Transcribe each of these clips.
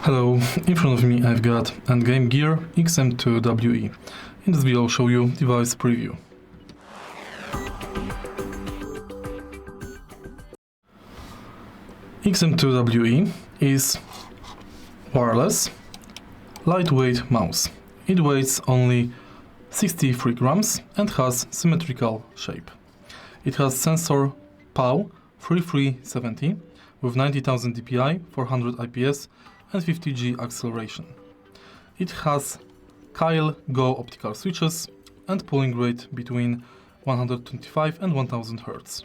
Hello, in front of me I've got Endgame Gear XM2we. In this video I'll show you device preview. XM2we is wireless, lightweight mouse. It weighs only 63 grams and has symmetrical shape. It has sensor PAL 3370 with 90,000 dpi, 400 IPS and 50G acceleration. It has accel Go optical switches and pulling rate between 125 and 1000 Hz.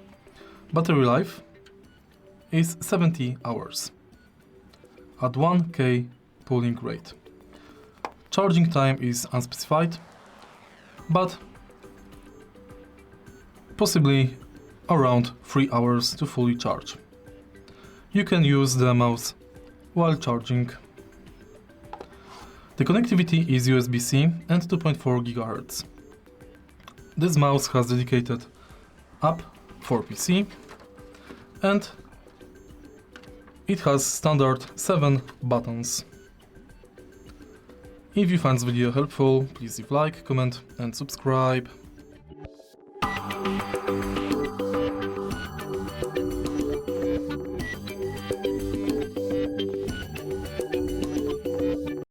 Battery life is 70 hours at 1K pulling rate. Charging time is unspecified, but possibly around 3 hours to fully charge. You can use the mouse while charging. The connectivity is USB-C and 2.4 GHz. This mouse has dedicated app for PC and it has standard 7 buttons. If you find this video helpful, please leave like, comment and subscribe.